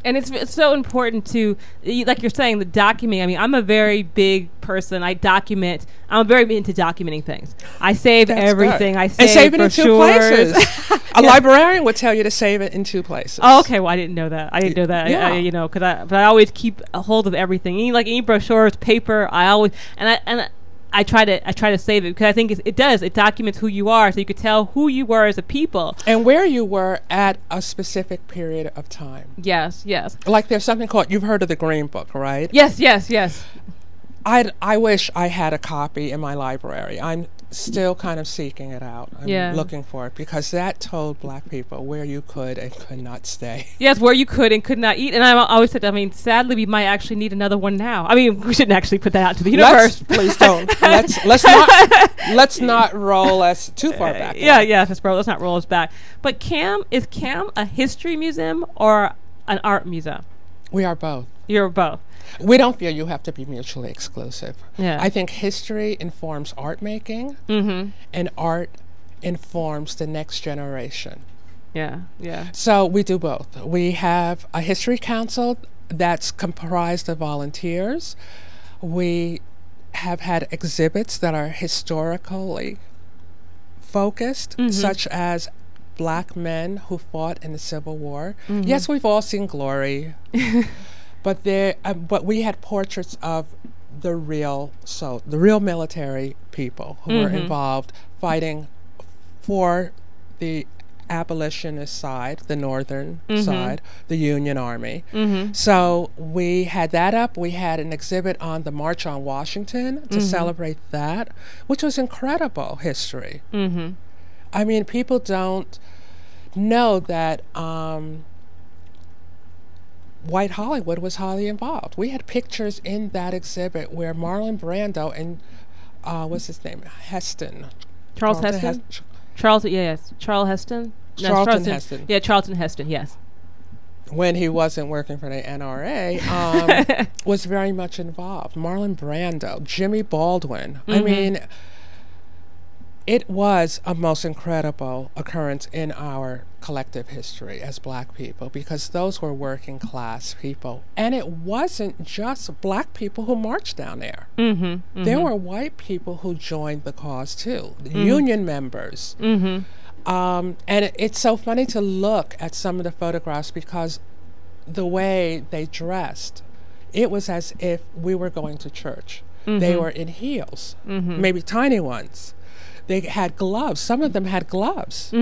And it's so important to, like you're saying, the documenting. I mean, I'm a very big person. I'm very into documenting things. I save everything. Good. I save it in two places. A librarian would tell you to save it in two places. Oh, okay. Well, I didn't know that. Yeah. But I always keep a hold of everything. Any brochures, paper. I try to save it, because I think it documents who you are, so you could tell who you were as a people and where you were at a specific period of time. Yes. Like there's something called, you've heard of the Green Book, right? Yes. I wish I had a copy in my library. I'm still kind of seeking it out. I'm looking for it, because that told black people where you could and could not stay. Yes, where you could and could not eat. And I always said, sadly, we might actually need another one now. I mean, we shouldn't actually put that out to the universe. Please don't. Let's not roll us too far back. Let's not roll us back. But is CAAM a history museum or an art museum? We are both. You're both. We don't feel you have to be mutually exclusive. Yeah. I think history informs art making, and art informs the next generation. Yeah. So we do both. We have a history council that's comprised of volunteers. We have had exhibits that are historically focused, such as black men who fought in the Civil War. Yes, we've all seen Glory, but we had portraits of the real military people who were involved fighting for the abolitionist side, the northern side, the Union Army. So we had that up. We had an exhibit on the March on Washington to celebrate that, which was incredible history. I mean, people don't know that white Hollywood was highly involved. We had pictures in that exhibit where Marlon Brando and what's his name? Heston. Charles Heston? Charles Heston? No, Charlton Heston. Yeah, Charlton Heston, yes. When he wasn't working for the NRA, was very much involved. Marlon Brando, Jimmy Baldwin. I mean, it was a most incredible occurrence in our collective history as black people, because those were working class people. And it wasn't just black people who marched down there. There were white people who joined the cause too, the union members. And it's so funny to look at some of the photographs, because the way they dressed, it was as if we were going to church. They were in heels, maybe tiny ones. They had gloves. Some of them had gloves.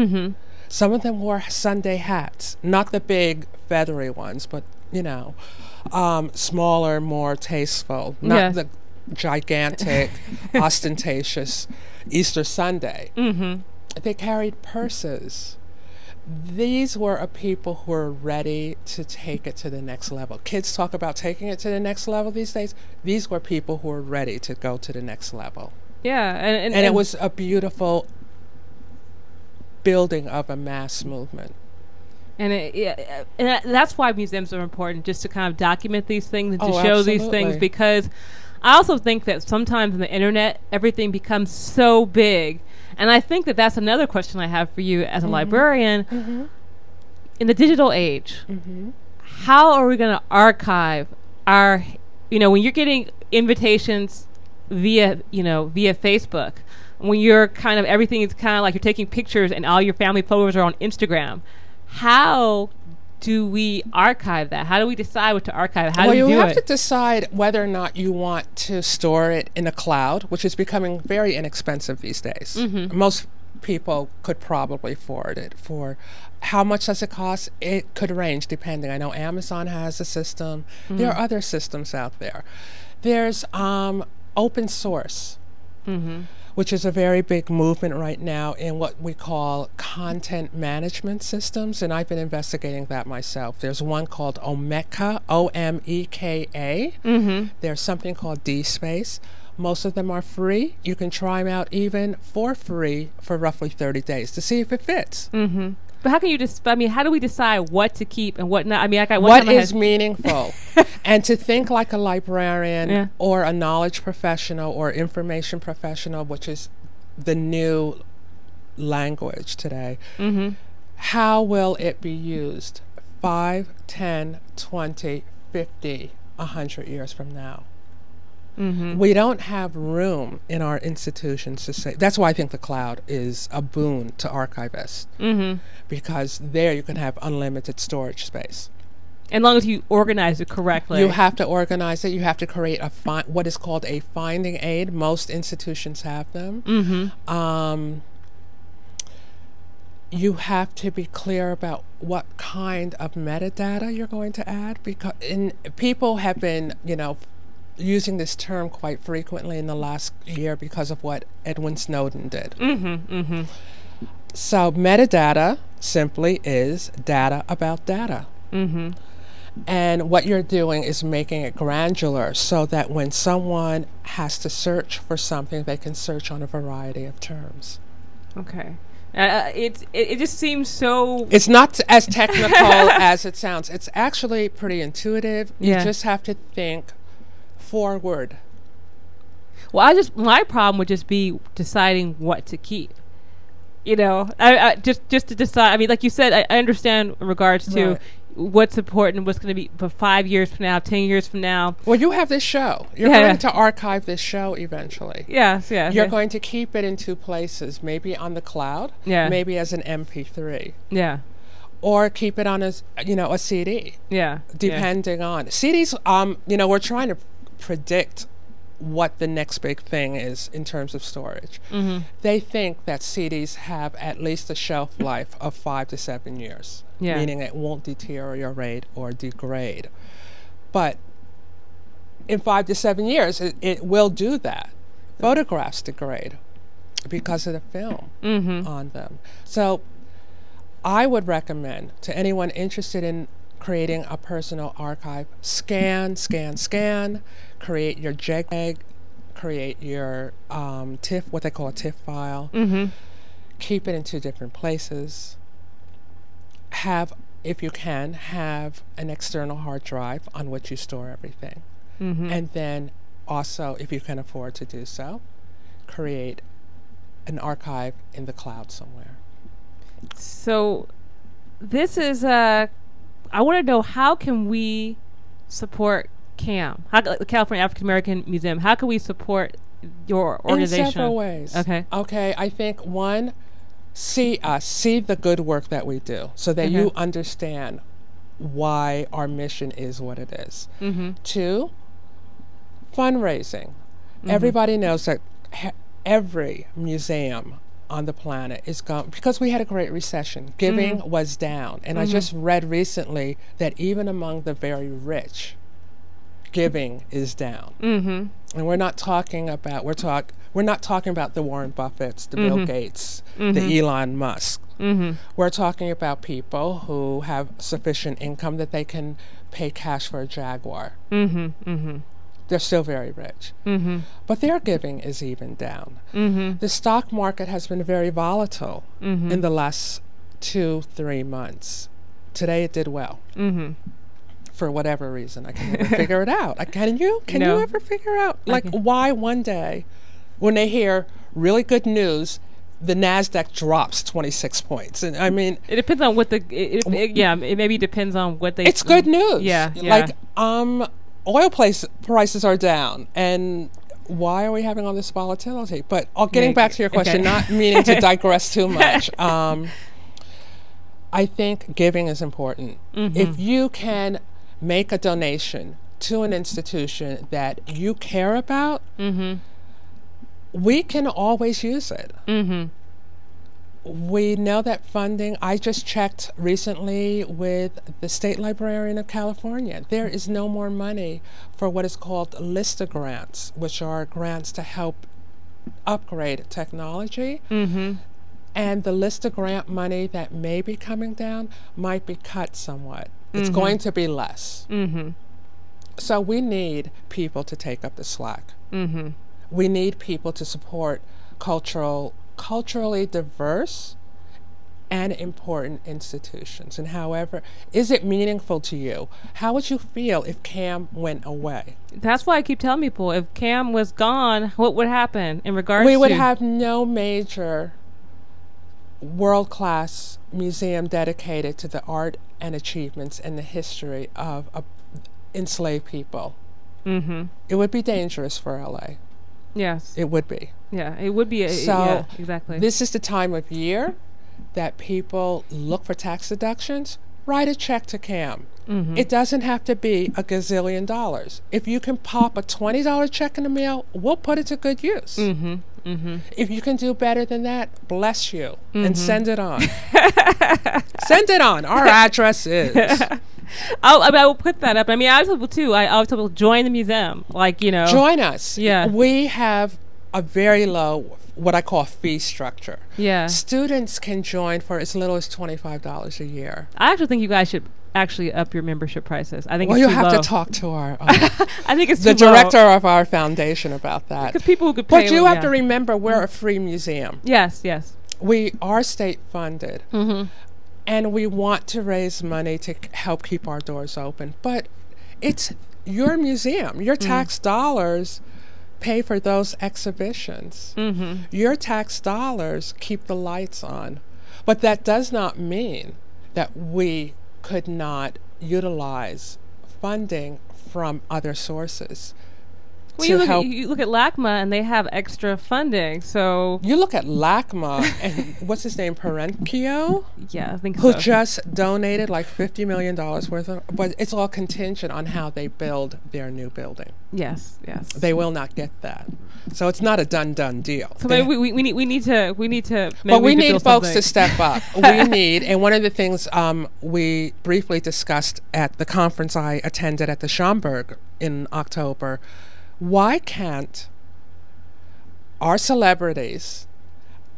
Some of them wore Sunday hats, not the big feathery ones, but, you know, smaller, more tasteful, not the gigantic, ostentatious Easter Sunday. They carried purses. These were a people who were ready to take it to the next level. Kids talk about taking it to the next level these days. These were people who were ready to go to the next level. Yeah, and it was a beautiful building of a mass movement. And that's why museums are important, just to kind of document these things and to show absolutely. these things, because I also think that sometimes on the internet, everything becomes so big. And I think that that's another question I have for you as a librarian. In the digital age, how are we going to archive our, when you're getting invitations via Facebook, when you're kind of, everything is kind of like you're taking pictures and all your family photos are on Instagram. How do we archive that? How do we decide what to archive? How do we do it? Well, you have to decide whether or not you want to store it in a cloud, which is becoming very inexpensive these days. Most people could probably afford it. For how much does it cost? It could range depending. I know Amazon has a system. There are other systems out there. There's open source, which is a very big movement right now in what we call content management systems, and I've been investigating that myself. There's one called Omeka, O-M-E-K-A. There's something called DSpace. Most of them are free. You can try them out even for free for roughly 30 days to see if it fits. But how can you how do we decide what to keep and what not? What is meaningful? And to think like a librarian or a knowledge professional or information professional, which is the new language today. How will it be used 5, 10, 20, 50, 100 years from now? We don't have room in our institutions to say. That's why I think the cloud is a boon to archivists, because there you can have unlimited storage space. As long as you organize it correctly. You have to organize it. You have to create what is called a finding aid. Most institutions have them. You have to be clear about what kind of metadata you're going to add, because people have been, using this term quite frequently in the last year because of what Edwin Snowden did. So metadata simply is data about data. And what you're doing is making it granular so that when someone has to search for something, they can search on a variety of terms. Okay. It just seems so... It's not as technical as it sounds. It's actually pretty intuitive. You just have to think forward. Well, my problem would just be deciding what to keep. I just to decide. I mean, like you said, I understand in regards to, what's important, what's going to be for 5 years from now, 10 years from now. Well, you have this show. You're going to archive this show eventually. Yes. You're going to keep it in two places, maybe on the cloud, maybe as an MP3. Yeah. Or keep it on a CD. Yeah. Depending on CDs. We're trying to predict what the next big thing is in terms of storage. Mm-hmm. They think that CDs have at least a shelf life of 5 to 7 years, meaning it won't deteriorate or degrade. But in 5 to 7 years, it will do that. Photographs degrade because of the film on them. So I would recommend to anyone interested in creating a personal archive, scan, create your JPEG, create your TIFF, what they call a TIFF file, keep it in 2 different places, if you can, have an external hard drive on which you store everything. And then also, if you can afford to do so, create an archive in the cloud somewhere. So this is I want to know, how can we support CAAM, the California African American Museum? How can we support your organization? In several ways. Okay. I think one, see us, see the good work that we do, so that you understand why our mission is what it is. 2, fundraising. Everybody knows that every museum on the planet is gone because we had a great recession. Giving was down, and I just read recently that even among the very rich, giving is down. And we're not talking about the Warren Buffetts, the Bill Gates, the Elon Musk. We're talking about people who have sufficient income that they can pay cash for a Jaguar. They're still very rich. But their giving is even down. The stock market has been very volatile in the last 2-3 months. Today it did well. For whatever reason. I can never figure it out. Can you? Can you ever figure out why one day when they hear really good news, the NASDAQ drops 26 points? And I mean, it depends on what it maybe depends on what they. It's good news. Yeah. Oil prices are down, and why are we having all this volatility? But getting back to your question, not meaning to digress too much. I think giving is important. If you can make a donation to an institution that you care about, we can always use it. We know that funding, I just checked recently with the State Librarian of California. There is no more money for what is called LISTA grants, which are grants to help upgrade technology. And the LISTA grant money that may be coming down might be cut somewhat. It's going to be less. So we need people to take up the slack. We need people to support culturally diverse and important institutions. And however, is it meaningful to you? How would you feel if CAAM went away? That's why I keep telling people, if CAAM was gone, what would happen in regards to... We would have no major world-class museum dedicated to the art and achievements and the history of enslaved people. It would be dangerous for LA. Yes. It would be. Yeah, it would be. So exactly. This is the time of year that people look for tax deductions. Write a check to CAAM. It doesn't have to be $1 gazillion. If you can pop a $20 check in the mail, we'll put it to good use. If you can do better than that, bless you, and send it on. Send it on. Our address is. I will put that up. I mean, I was able to. I always tell people, join the museum. Join us. Yeah. We have a very low, what I call, fee structure. Yeah. Students can join for as little as $25 a year. I actually think you guys should actually up your membership prices. I think well, it's you too have low. to talk to our I think it's the too director low. of our foundation about that. Because people who could pay. But you have to remember, we're a free museum. Yes. We are state funded. And we want to raise money to help keep our doors open. But it's your museum. Your tax dollars pay for those exhibitions. Your tax dollars keep the lights on. But that does not mean that we could not utilize funding from other sources. Well, you look at LACMA and they have extra funding, so... You look at LACMA and what's his name, Perenchio? Yeah, I think who so. just donated like $50 million worth of... But it's all contingent on how they build their new building. Yes. They will not get that. So it's not a done deal. So maybe we need to... But we need folks to step up. We need, and one of the things we briefly discussed at the conference I attended at the Schomburg in October, why can't our celebrities,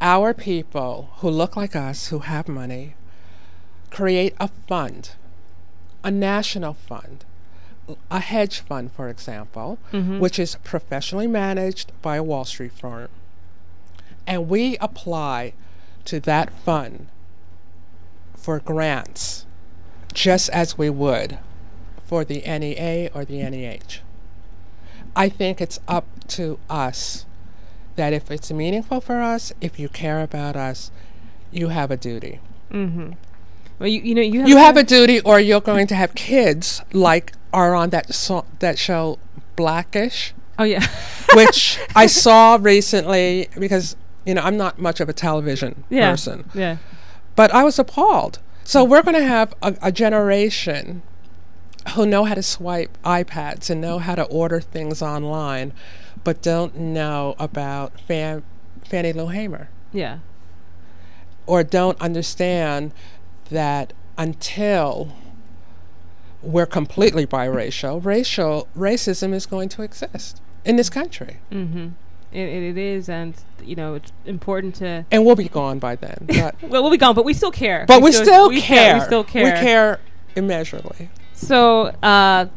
our people who look like us, who have money, create a fund, a national fund, a hedge fund, for example, which is professionally managed by a Wall Street firm, and we apply to that fund for grants just as we would for the NEA or the NEH. I think it's up to us that if it's meaningful for us, if you care about us, you have a duty. Well, you have a duty, or you're going to have kids like are on that show Blackish. Oh yeah, which I saw recently because I'm not much of a television person. Yeah, but I was appalled. So we're going to have a generation who know how to swipe iPads and know how to order things online, but don't know about Fannie Lou Hamer. Yeah. Or don't understand that until we're completely biracial, racism is going to exist in this country. It is, and it's important to... And we'll be gone by then. But well, we'll be gone, but we still care. But we still care. We still care. We care immeasurably. So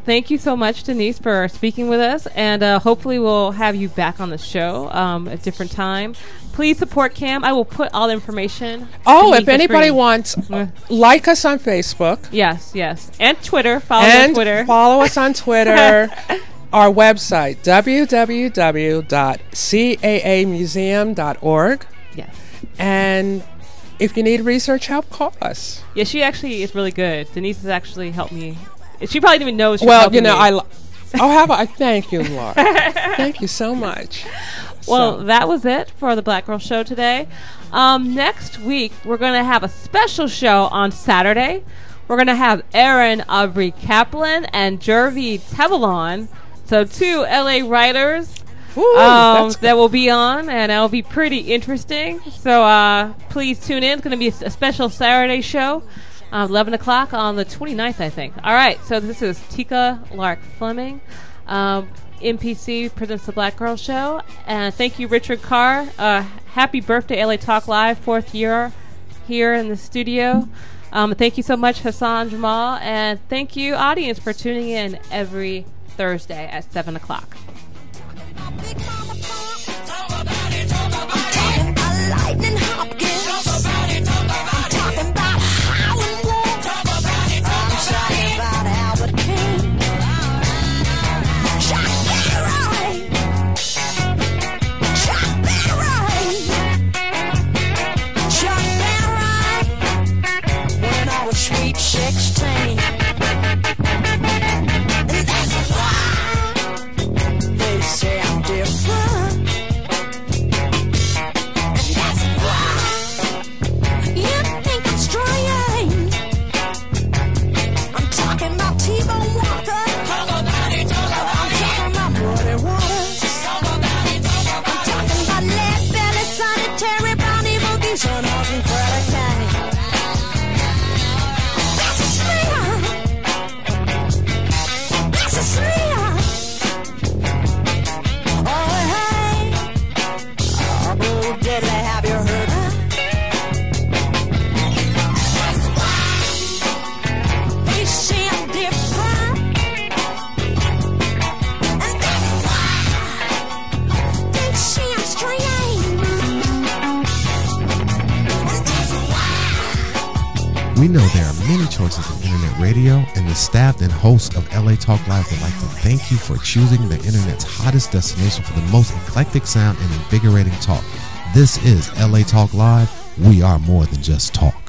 thank you so much, Denise, for speaking with us, and hopefully we'll have you back on the show at a different time. Please support CAAM. I will put all the information. If anybody wants, like us on Facebook. Yes. And Twitter. Follow us on Twitter. Follow us on Twitter. Our website, www.caamuseum.org. Yes. And if you need research help, call us. Yeah, she actually is really good. Denise has actually helped me. She probably didn't even know she was helping me. I thank you, Laura. Thank you so much. Well, that was it for the Black Girl Show today. Next week, we're going to have a special show on Saturday. We're going to have Erin Aubrey Kaplan and Jervy Tevelon. So 2 LA writers that will be on, and it'll be pretty interesting. So please tune in. It's going to be a special Saturday show, 11 o'clock on the 29th, I think. All right, so this is Tika Lark Fleming. MPC presents the Black Girl Show. And thank you, Richard Carr. Happy birthday, LA Talk Live, 4th year here in the studio. Thank you so much, Hassan Jamal. And thank you, audience, for tuning in every Thursday at 7 o'clock. Sweet 16. They say I'm different. That's why you think I'm strange. I'm talking about T-Bone Walker. I'm talking about Muddy Waters. I'm talking about Lead Belly, Solitary, Brownie Boogies, and Austin Freddie Kane. We know there are many choices in internet radio, and the staff and host of LA Talk Live would like to thank you for choosing the internet's hottest destination for the most eclectic sound and invigorating talk. This is LA Talk Live. We are more than just talk.